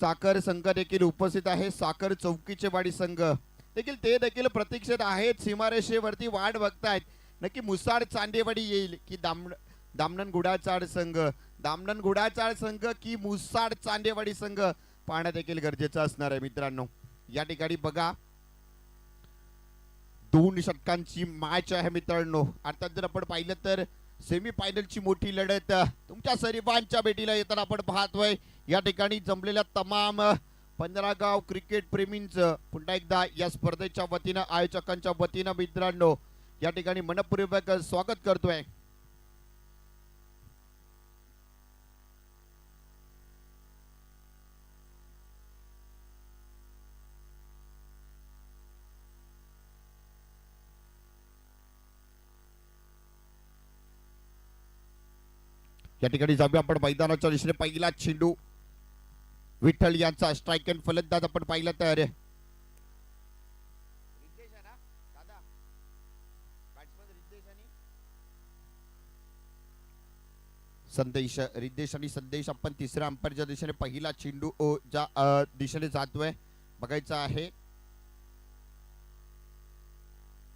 साखर संघ देखील उपस्थित आहे. साखर चौकीचे वाडी संघ देखील ते देखील प्रतीक्षेत आहेत. सीमारेषेवरती वाट बघतायत नक्की मुसाड चांदेवाडी येईल की दामणन गुडाचाळ संघ, दामणन गुडाचाळ संघ की मुसाड चांदेवाडी संघ पाहणं देखील गरजेचं असणार आहे मित्रांनो. या ठिकाणी बघा 2 षटकांची मॅच आहे मित्रांनो. अर्थात जर आपण पाहिलं तर सेमी फायनलची मोठी लढत तुमच्या सरीबांच्या भेटीला येताना आपण पाहतोय. या ठिकाणी जमलेल्या तमाम 15 गाव क्रिकेट प्रेमींचं पुन्हा एकदा या स्पर्धेच्या वतीनं आयोजकांच्या वतीनं मित्रांनो या ठिकाणी मनपूर्वक स्वागत करतोय. या ठिकाणी जाऊया आपण मैदानाच्या दिशेने. पहिला चेंडू विठ्ठल यांचा स्ट्राइक अँड फलंदाज आपण पाहिला तर संदेश रिद्देश आणि संदेश आपण तिसऱ्या अंपायरच्या दिशेने पहिला चेंडू ज्या दिशेने जातोय बघायचा आहे.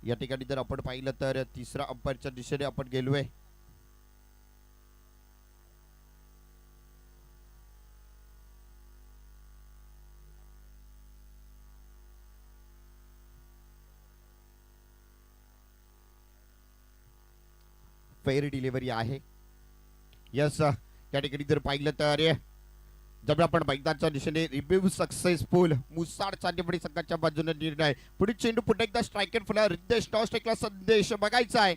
या ठिकाणी जर आपण पाहिलं तर तिसऱ्या अंपायरच्या दिशेने आपण गेलोय. फेअर डिलिव्हरी आहे. यस या ठिकाणी जर पाहिलं तर जब आपण मैदानाच्या दिशेने रिव्ह्यू सक्सेसफुल मुसाड चांदेवाडी संघाच्या बाजूने निर्णय. पुढील चेंडू पुन्हा एकदा स्ट्राइक अँड फुला रिद्देश टॉस टेकला संदेश बघायचा आहे.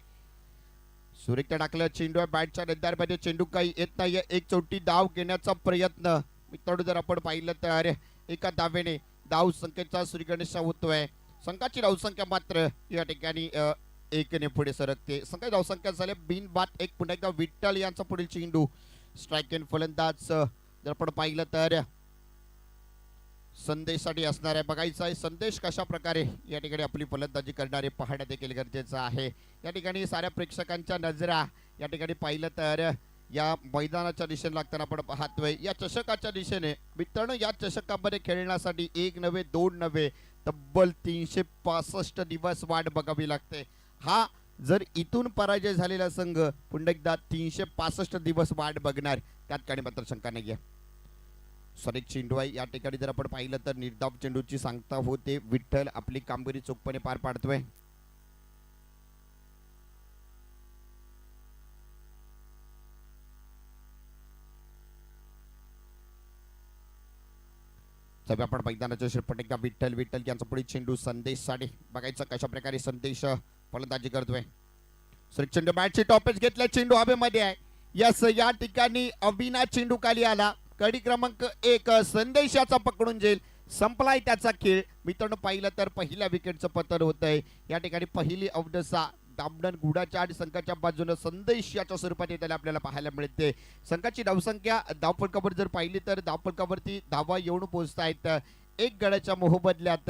सुरेखता टाकला चेंडू आहे बॅटच्या नंतरमध्ये चेंडू काही येत नाही. एक चौटी धाव घेण्याचा प्रयत्न मित्रांनो जर आपण पाहिलं तर एका धावेने धाव संख्येचा श्रीगणेशा होतोय. संघाची धावसंख्या मात्र या ठिकाणी 1 ने पुढे सरकते. संख्या धावसंख्या झाले बिन बाद 1. पुन्हा एकदा विठ्ठल यांचा पुढील चेंडू स्ट्राइक अँड फलंदाज जर आपण पाहिलं तर संदेशसाठी असणार आहे. बघायचं आहे संदेश कशा प्रकारे या ठिकाणी आपली फलंदाजी करणारे पाहणं देखील गरजेचं आहे. या ठिकाणी साऱ्या प्रेक्षकांच्या नजरा या ठिकाणी पाहिलं तर या मैदानाच्या दिशेने लागताना आपण पाहतोय. या चषकाच्या दिशेने मित्रांनो या चषकामध्ये खेळण्यासाठी 1 नव्हे 2 नव्हे तब्बल 365 दिवस वाट बघावी लागते. हा जर इथून पराजय झालेला संघ पुन्हा एकदा 365 दिवस वाट बघणार त्यात काही मात्र शंका नाहीये. सॉरी चेंडू आहे. या ठिकाणी जर आपण पाहिलं तर निर्धाव चेंडूची सांगता होते. विठ्ठल आपली कामगिरी चोखपणे पार पाडतोय. सगळं आपण मैदानाच्या शिरपट एकदा विठ्ठल विठ्ठल यांचा पुढे चेंडू संदेश साडे बघायचं कशा प्रकारे संदेश फलंदाजी करतोय. चेंडू बॅटची टॉपेज घेतलाय. चेंडू हवेमध्ये आहे. यस या ठिकाणी अविनाश चेंडू खाली आला. कडी क्रमांक 1 संदेशाचा पकडून जाईल. संपलाय त्याचा खेळ. मित्रांनो पाहिलं तर पहिल्या विकेटचं पतन होतंय. या ठिकाणी पहिली अवदसा दामणन गुडाचाळ संघाच्या बाजूने संदेश याच्या स्वरूपात येताना आपल्याला पाहायला मिळते. संघाची धावसंख्या धावफलकावर जर पाहिली तर धावफलकावरती धावा येऊन पोहोचतायत. 1 गड्याच्या मोहबदल्यात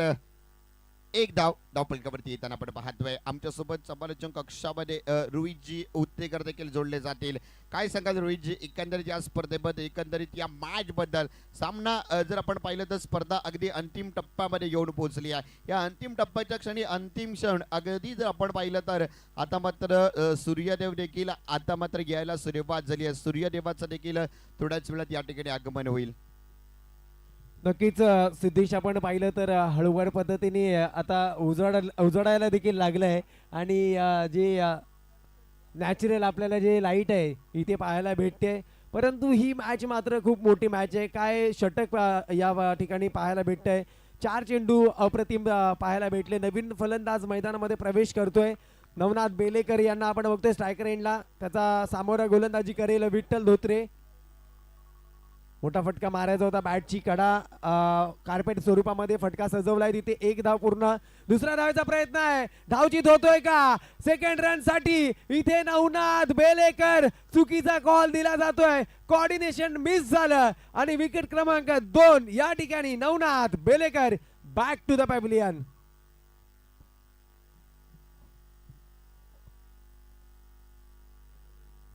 1 धाव धावफलकावरती येताना आपण पाहतोय. आमच्यासोबत समालोचन कक्षामध्ये रोहितजी उत्तेकर देखील जोडले जातील. काय सांगाल रोहितजी एकंदरीत या स्पर्धेबद्दल एकंदरीत या मॅच बद्दल. सामना जर आपण पाहिलं तर स्पर्धा अगदी अंतिम टप्प्यामध्ये येऊन पोहोचली आहे. या अंतिम टप्प्याच्या क्षणी अंतिम क्षण अगदी जर आपण पाहिलं तर आता मात्र सूर्यदेव देखील आता मात्र यायला सुरुवात झाली आहे. सूर्यदेवाचं देखील थोड्याच वेळात या ठिकाणी आगमन होईल. नक्कीच सिद्धेश आपण पाहिलं तर हळूवार पद्धतीने आता उजडायला देखील लागलंय आणि जे नॅचरल आपल्याला जे लाईट आहे इथे पाहायला भेटते. परंतु ही मॅच मात्र खूप मोठी मॅच आहे. काय षटक या ठिकाणी पाहायला भेटतंय. 4 चेंडू अप्रतिम पाहायला भेटले. नवीन फलंदाज मैदानामध्ये प्रवेश करतोय. नवनाथ बेलेकर यांना आपण बघतोय स्ट्रायकर एंडला. त्याचा सामोरा गोलंदाजी करेल विठ्ठल धोत्रे. मोठा फटका मारायचा होता. बॅटची कडा कार्पेट स्वरूपामध्ये फटका सजवलाय. तिथे 1 धाव पूर्ण. दुसऱ्या धावेचा प्रयत्न आहे. धावचीत होतोय का सेकंड रन साठी. इथे नवनाथ बेलेकर चुकीचा कॉल दिला जातोय. कोऑर्डिनेशन मिस झालं आणि विकेट क्रमांक 2 या ठिकाणी Navnath Belekar back to the pavilion.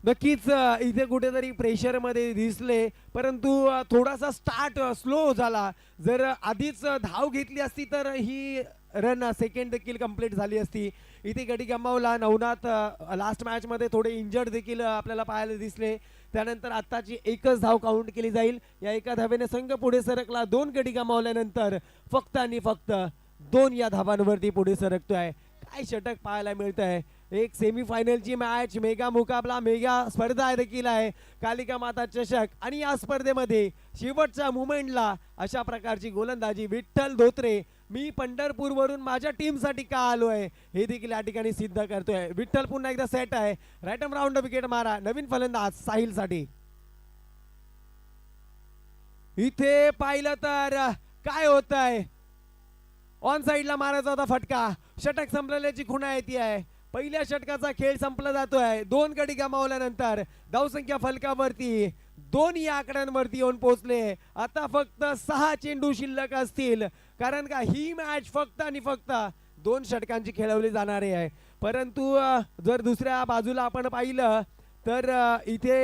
नक्कीच इथे कुठेतरी प्रेशरमध्ये दिसले, परंतु थोडासा स्टार्ट स्लो झाला. जर आधीच धाव घेतली असती तर ही रन सेकंड देखील कंप्लीट झाली असती. इथे गडी गमावला नवनाथ. लास्ट मॅचमध्ये थोडे इंजर्ड देखील आपल्याला पाहायला दिसले. त्यानंतर आत्ताची एकच धाव काउंट केली जाईल. या एका धावेने संघ पुढे सरकला. 2 गडी गमावल्यानंतर फक्त आणि फक्त 2 या धावांवरती पुढे सरकतोय. काय षटक पाहायला मिळत आहे. एक सेमीफायनलची मॅच, मेगा मुकाबला, मेगा स्पर्धा देखील आहे, कालिका माता चषक. आणि या स्पर्धेमध्ये शेवटच्या मुमेंटला अशा प्रकारची गोलंदाजी विठ्ठल धोत्रे, मी पंढरपूरवरून माझ्या टीमसाठी का आलोय हे देखील या ठिकाणी सिद्ध करतोय. विठ्ठल पुन्हा एकदा सेट आहे. राईट आर्म राऊंड विकेट मारा. नवीन फलंदाज साहिल साठी. इथे पाहिलं तर काय होत आहे, ऑन साइडला मारायचा होता फटका. षटक संपलेल्याची खुणा येते आहे. पहिल्या षटकाचा खेळ संपला जातोय. 2 गडी गमावल्यानंतर धावसंख्या फलकावरती 2 या आकड्यांवरती येऊन पोहोचले. आता फक्त 6 चेंडू शिल्लक असतील, कारण का ही मॅच फक्त आणि फक्त 2 षटकांची खेळवली जाणार आहे. परंतु जर दुसऱ्या बाजूला आपण पाहिलं तर इथे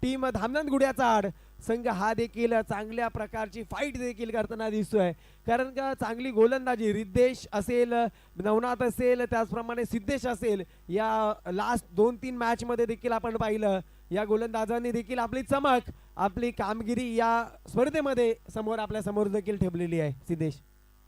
टीम धामनंद गुड्याचा आड संघ हा देखील चांगल्या प्रकारची फाईट देखील करताना दिसतोय. कारण का चांगली गोलंदाजी रिद्देश असेल, नवनाथ असेल, त्याचप्रमाणे सिद्धेश असेल, या लास्ट 2-3 मॅच मध्ये देखील आपण पाहिलं या गोलंदाजांनी देखील आपली चमक, आपली कामगिरी या स्पर्धेमध्ये समोर आपल्या समोर देखील ठेवलेली आहे. सिद्धेश,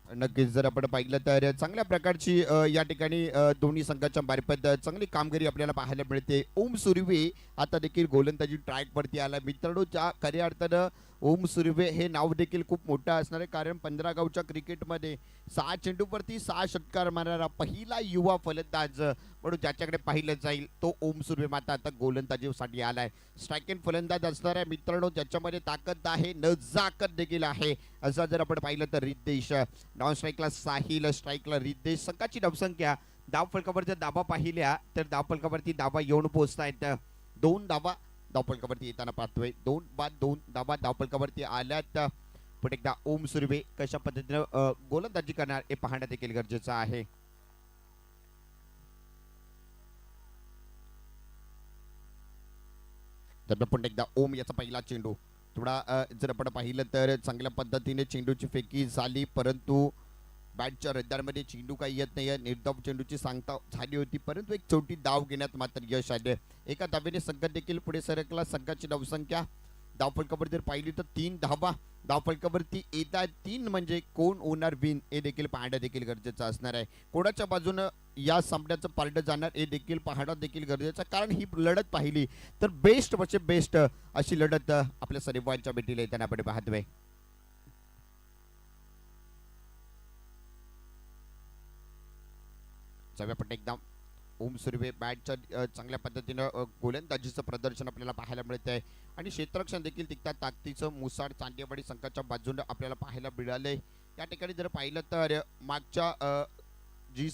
नक्कीच जर आपण पाहिलं तर चांगल्या प्रकारची या ठिकाणी दोन्ही संघाच्या मार्फत चांगली कामगिरी आपल्याला पाहायला मिळते. ओम सुर्वे आता देखील गोलंदाजी ट्रॅकवरती आला. मित्रांनो, ज्या खऱ्या अर्थानं ओम सुर्वे हे नाव देखील खूप मोठं असणार आहे, कारण 15 गावच्या क्रिकेटमध्ये 6 चेंडूवरती 6 षटकार मारणारा पहिला युवा फलंदाज म्हणून ज्याच्याकडे पाहिलं जाईल तो ओम सुर्वे माता आता गोलंदाजीसाठी आलाय. स्ट्राईक एंड फलंदाज असणार आहे मित्रांनो, ज्याच्यामध्ये ताकद आहे, नजाकत देखील आहे. असं जर आपण पाहिलं तर रिद्देश, नॉन स्ट्राईकला साहिल, स्ट्राईकला रिद्देश. संघाची धावसंख्या धाव फलकावरच्या दाबा पाहिल्या तर धाव फलकावरती दाबा येऊन पोहोचतायत. 2 धावा धावफलकावरती येताना पाहतोय. 2 बाद 2 धावा धावफलकावरती आल्यात. पण एकदा ओम सुर्वे कशा पद्धतीनं गोलंदाजी करणार हे पाहणं देखील गरजेचं आहे. तर पुन्हा एकदा ओम याचा पहिला चेंडू थोडा जर आपण पाहिलं तर चांगल्या पद्धतीने चेंडूची फेकी झाली, परंतु बॅटच्या रद्दारमध्ये चेंडू काही येत नाही. निर्धाव चेंडूची सांगता झाली होती, परंतु एक छोटी धाव घेण्यात मात्र यश आले. एका धावेने संघ देखील पुढे सरकला. संघाची धावसंख्या धावफलकावर जर पाहिली तर 3 धावा धावफलकावरती येत आहेत. 3 म्हणजे कोण ओनर विन हे देखील पाहणं देखील गरजेचं असणार आहे. कोणाच्या बाजूनं या सामन्याचं पारडं जाणार हे देखील पाहणं देखील गरजेचं, कारण ही लढत पाहिली तर बेस्ट म्हणजे बेस्ट अशी लढत आपल्या सर्वांच्या भेटीला येताना आपण पाहतोय. पण एकदम ओम सुर्वे बॅटच्या चांगल्या पद्धतीनं गोलंदाजीचं प्रदर्शन आपल्याला पाहायला मिळत आहे आणि क्षेत्ररक्षण देखील तितक्या ताकदीचं मुसाड चांदेवाडी संघाच्या बाजूने आपल्याला पाहायला मिळाले. या ठिकाणी जर पाहिलं तर मागची जी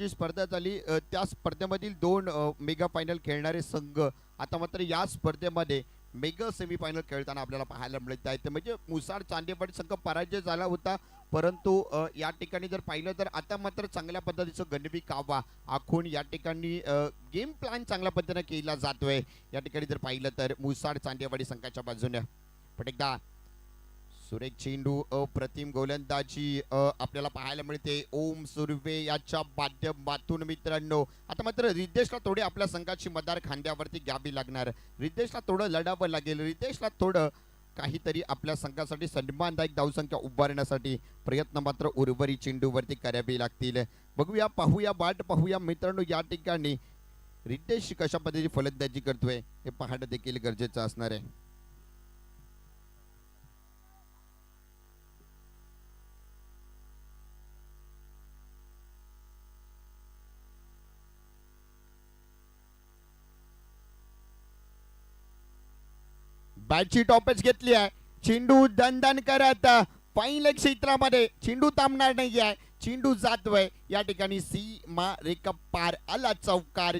स्पर्धा झाली त्या स्पर्धेमधील 2 मेगा फायनल खेळणारे संघ आता मात्र या स्पर्धेमध्ये मेगा सेमीफायनल खेळताना आपल्याला पाहायला मिळत आहे. म्हणजे मुसाड चांदेवाडी संघ पराजय झाला होता, परंतु या ठिकाणी जर पाहिलं तर आता मात्र चांगल्या पद्धतीचं गणवी कावा आखून या ठिकाणी गेम प्लॅन चांगल्या पद्धतीने केला जातोय. या ठिकाणी जर पाहिलं तर मुसाड चांदेवाडी संघाच्या बाजूने पण एकदा सुरेख चेंडू, अप्रतिम गोलंदाजी आपल्याला पाहायला मिळते ओम सुर्वे याच्या माध्यमातून. मित्रांनो, आता मात्र रिद्देशला थोडी आपल्या संघाची मदार खांद्यावरती घ्यावी लागणार. रिद्देशला थोडं लढावं लागेल. रिद्देशला थोडं काहीतरी आपल्या संघासाठी सन्मानदायक धावसंख्या उभारण्यासाठी प्रयत्न मात्र उर्वरित चेंडूवरती करावे लागतील. बघूया, पाहूया, वाट पाहूया मित्रांनो. या ठिकाणी रिद्देश कशा पद्धतीने फलंदाजी करतोय हे पाहणं देखील गरजेचं असणार आहे. बॅटची टॉपच घेतली आहे. चेंडू दणदण करत फाईन लेग क्षेत्रामध्ये चेंडू थांबणार नाही आहे. चेंडू जातोय या ठिकाणी सीमा रेखा पार आला. चौकार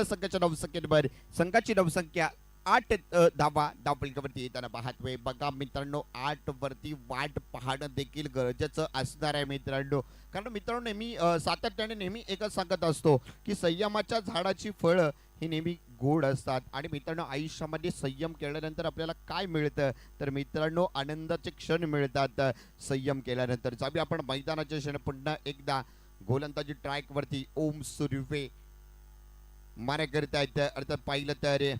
संघाच्या धावसंख्येवर संघाची धावसंख्या 8 धावा धावफलकावरती येताना पाहतोय. बघा मित्रांनो, 8 वरती वाट पाहणं देखील गरजेचं असणार आहे मित्रांनो, कारण मित्रांनो नेहमी सातत्याने नेहमी एकच सांगत असतो की संयमाच्या झाडाची फळं ही नेहमी गोड असतात. आणि मित्रांनो, आयुष्यामध्ये संयम केल्यानंतर आपल्याला काय मिळतं तर मित्रांनो, आनंदाचे क्षण मिळतात संयम केल्यानंतर. जाऊया आपण मैदानाच्या क्षण पुन्हा एकदा गोलंदाजी ट्रॅक वरती ओम सुर्वे मारे करतायत. अर्थात पाहिलं तर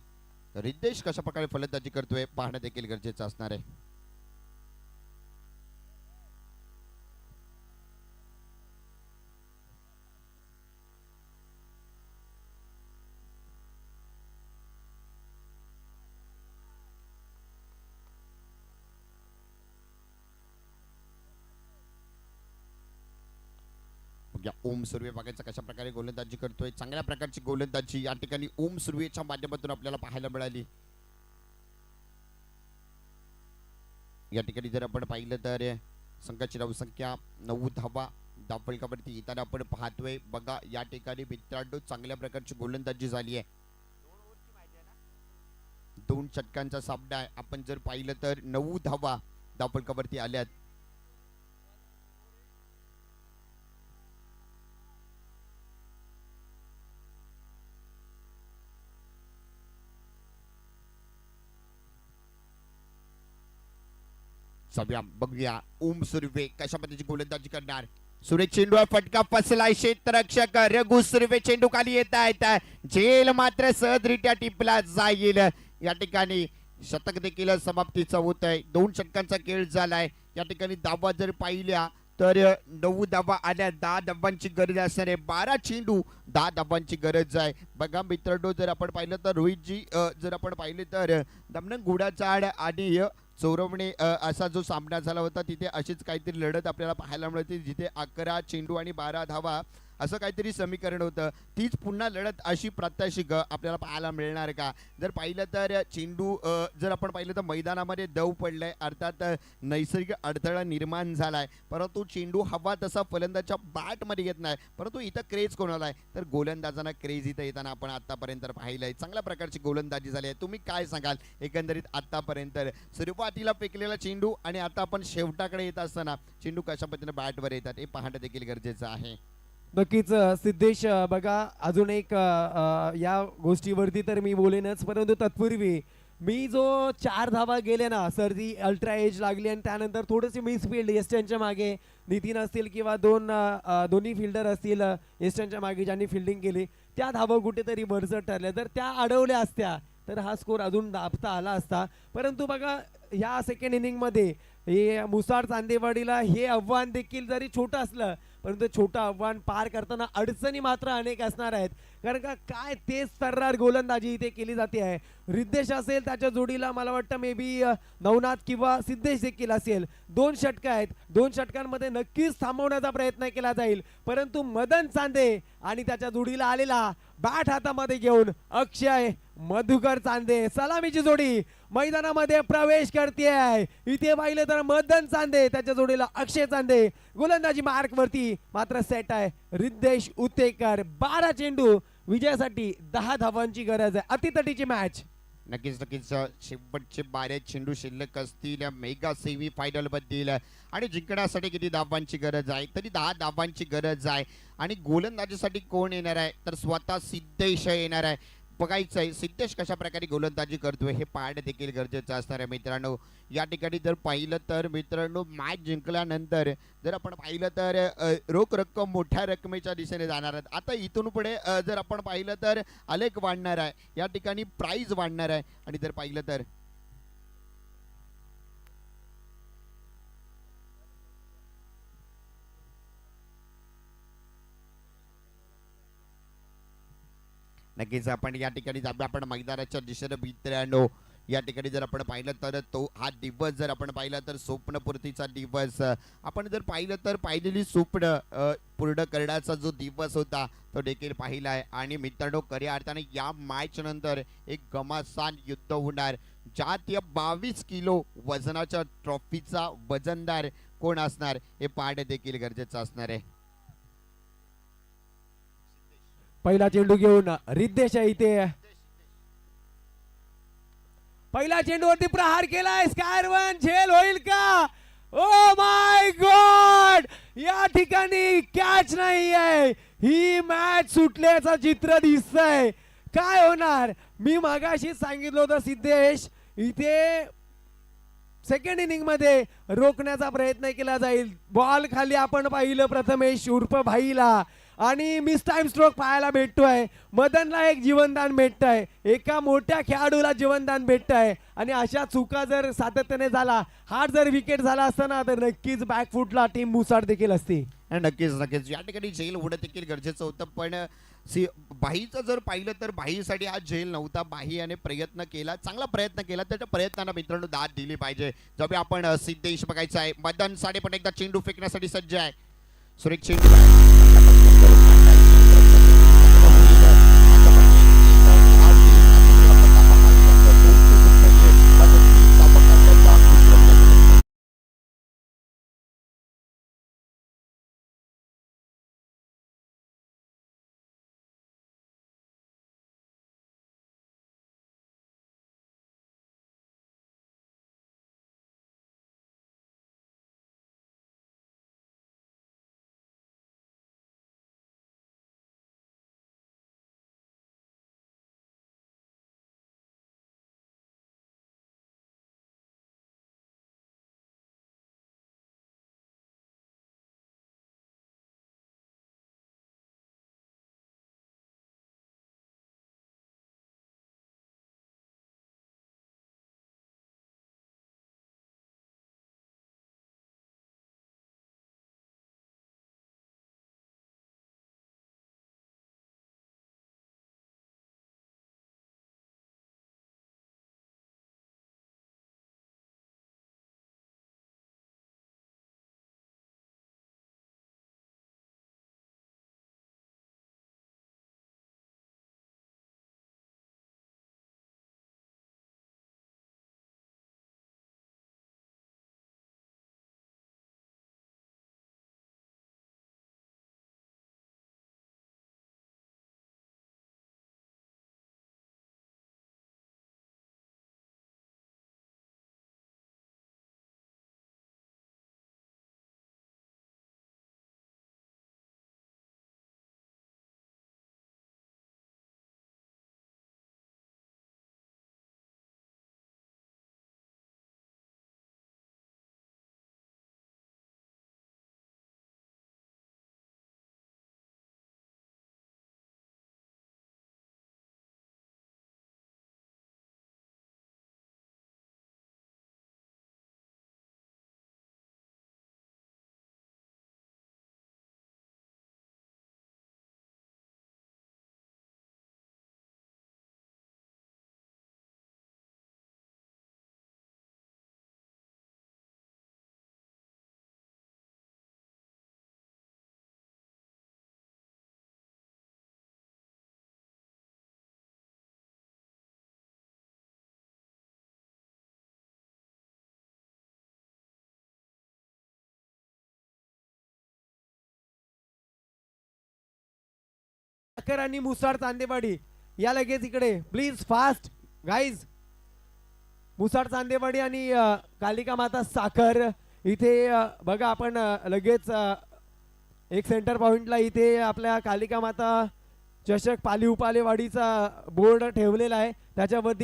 रिद्धेश कशा प्रकारे फलंदाजी करतोय पाहणं देखील गरजेचं असणार आहे. बघूया ओम सुर्वे बघायचं कशा प्रकारे गोलंदाजी करतोय. चांगल्या प्रकारची गोलंदाजी या ठिकाणी ओम सुर्वेच्या माध्यमातून आपल्याला पाहायला मिळाली. या ठिकाणी जर आपण पाहिलं तर संघाची धावसंख्या 9 धावा धावफलकावरती येताना आपण पाहतोय. बघा या ठिकाणी मित्रांनो, चांगल्या प्रकारची गोलंदाजी झाली आहे. 2 षटकांचा सामना आहे. आपण जर पाहिलं तर 9 धावा धावफलकावरती आल्यात. सगळ्या बघूया ओम सुर्वे कशा पद्धतीची गोलंदाजी करणार. सुरेश चेंडू फटका फसलाय. क्षेत्ररक्षक रघु सुर्वे चेंडू खाली येत आहेत. झेल मात्र सहजरित्या टिपला जाईल. या ठिकाणी शतक देखील समाप्तीचं होत आहे. 2 षटकांचा खेळ झालाय. या ठिकाणी धावा जर पाहिल्या तर 9 धावा आल्या. 10 धावांची गरज असणार आहे. 12 चेंडू 10 धावांची गरज आहे. बघा मित्रांनो, जर आपण पाहिलं तर रोहितजी जर आपण पाहिले तर दमणं घोडाचाड आणि चौरवणे असा जो सामना झाला होता तिथे अशीच काहीतरी लढत आपल्याला पाहायला मिळते, जिथे 11 चेंडू आणि 12 धावा असं काहीतरी समीकरण होतं. तीच पुन्हा लढत अशी प्रात्यक्षिक आपल्याला पाहायला मिळणार का. जर पाहिलं तर चेंडू जर आपण पाहिलं तर मैदानामध्ये दव पडलाय. अर्थात नैसर्गिक अडथळा निर्माण झालाय. परंतु चेंडू हवा तसा फलंदाजच्या बॅटमध्ये येत नाही. परंतु इथं क्रेज कोणाला आहे तर गोलंदाजांना क्रेज इथं येताना आपण आतापर्यंत पाहिलंय. चांगल्या प्रकारची गोलंदाजी झाली आहे. तुम्ही काय सांगाल एकंदरीत आतापर्यंत सुरुवातीला फेकलेला चेंडू आणि आता आपण शेवटाकडे येत असताना चेंडू कशा पद्धतीने बॅटवर येतात हे पाहणं देखील गरजेचं आहे. नक्कीच सिद्धेश, बघा अजून एक या गोष्टीवरती तर मी बोलेनच, परंतु तत्पूर्वी मी जो 4 धावा गेले ना सर, ती अल्ट्रा एज लागली आणि त्यानंतर थोडेसे मिसफील्ड एस्टनच्या मागे नितीन असतील किंवा दोन्ही फिल्डर असतील एस्टनच्या मागे ज्यांनी फिल्डिंग केली, त्या धावा कुठेतरी बरसट ठरल्या. तर त्या अडवल्या असत्या तर हा स्कोर अजून दाबता आला असता. परंतु बघा ह्या सेकंड इनिंगमध्ये हे मुसाड चांदेवाडीला हे आव्हान देखील जरी छोटं असलं परंतु छोटं आव्हान पार करताना अडचणी मात्र अनेक असणार आहेत. कारण का काय तेच सर्रार गोलंदाजी इथे केली जाते आहे. रिद्धेश असेल, त्याच्या जोडीला मला वाटतं मे बी नवनाथ किंवा सिद्धेश देखील असेल. 2 षटकं आहेत. 2 षटकांमध्ये नक्कीच थांबवण्याचा प्रयत्न केला जाईल. परंतु मदन चांदे आणि त्याच्या जोडीला आलेला बॅट हातामध्ये घेऊन अक्षय मधुकर चांदे सलामीची जोडी मैदानामध्ये प्रवेश करते आहे. इथे पाहिलं तर मदन चांदे त्याच्या जोडीला अक्षय चांदे गोलंदाजी मार्क वरती मात्र सेट आहे. रिद्धेश उतेकर 12 चेंडू विजयासाठी 10 धावांची गरज आहे. अतितटीची मॅच. नक्कीच नक्कीच शेवटचे 12 चेंडू शिल्लक असतील मेगा सेमी फायनल मधील आणि जिंकण्यासाठी किती धावांची गरज आहे तरी 10 धावांची गरज आहे. आणि गोलंदाजीसाठी कोण येणार आहे तर स्वतः सिद्धेश येणार आहे. बघायचं आहे सिद्धेश कशा प्रकारे गोलंदाजी करतोय हे पाहणं देखील गरजेचं असणार आहे. मित्रांनो या ठिकाणी जर पाहिलं तर मित्रांनो, मॅच जिंकल्यानंतर जर आपण पाहिलं तर रोख रक्कम मोठ्या रकमेच्या दिशेने जाणार आहेत. आता इथून पुढे जर आपण पाहिलं तर आलेख वाढणार आहे, या ठिकाणी प्राइज वाढणार आहे. आणि जर पाहिलं तर नक्कीच आपण या ठिकाणी आपण मैदानाच्या दिशेने मित्रांनो या ठिकाणी जर आपण पाहिलं तर तो हा दिवस जर आपण पाहिला तर स्वप्नपूर्तीचा दिवस. आपण जर पाहिलं तर पाहिलेली स्वप्न पूर्ण करण्याचा जो दिवस होता तो देखील पाहिला आहे. आणि मित्रांनो खऱ्या अर्थाने या मॅच नंतर एक घमासान युद्ध होणार, ज्यात या 22 किलो वजनाच्या ट्रॉफीचा वजनदार कोण असणार हे पाहणे देखील गरजेचं असणार आहे. पहिला चेंडू घेऊन रिद्धेश इथे पहिला चेंडूवरती प्रहार केलाय. स्कायर वन झेल होईल का? ओ माय गॉड, या ठिकाणी कॅच नाही आहे. ही मॅच सुटल्याचं चित्र दिसतंय. काय होणार? मी मागाशीच सांगितलं होतं सिद्धेश, इथे सेकंड इनिंग मध्ये रोखण्याचा प्रयत्न केला जाईल. बॉल खाली आपण पाहिलं प्रथमेश उर्फ भाईला आणि मिस टाइम स्ट्रोक पाहायला भेटतोय. मदनला एक जीवनदान भेटतंय, एका मोठ्या खेळाडूला जीवनदान भेटतंय. आणि अशा चुका जर सातत्याने झाला, हा जर विकेट झाला असता ना, तर नक्कीच बॅकफुटला टीम मुसाड देखील असती. नक्कीच नक्कीच या ठिकाणी झेल होणं देखील गरजेचं होतं. पण भाईचं जर पाहिलं तर भाईसाठी हा झेल नव्हता. भाईयाने प्रयत्न केला, चांगला प्रयत्न केला. त्याच्या प्रयत्नांना मित्रांनो दाद दिली पाहिजे. जेव्हा आपण सिद्धेश बघायचा आहे, मदन साडे पण एकदा चेंडू फेकण्यासाठी सज्ज आहे. सुरेख चेंडू आणि मुसाड चांदेवाडी या लगेच इकडे प्लीज फास्ट गाईज. मुसाड चांदेवाडी आणि कालिका माता साखर इथे बघा आपण लगेच एक सेंटर पॉइंटला इथे आपल्या कालिका माता चषक पालीव पालेवाडीचा बोर्ड ठेवलेला आहे. त्याच्यावरती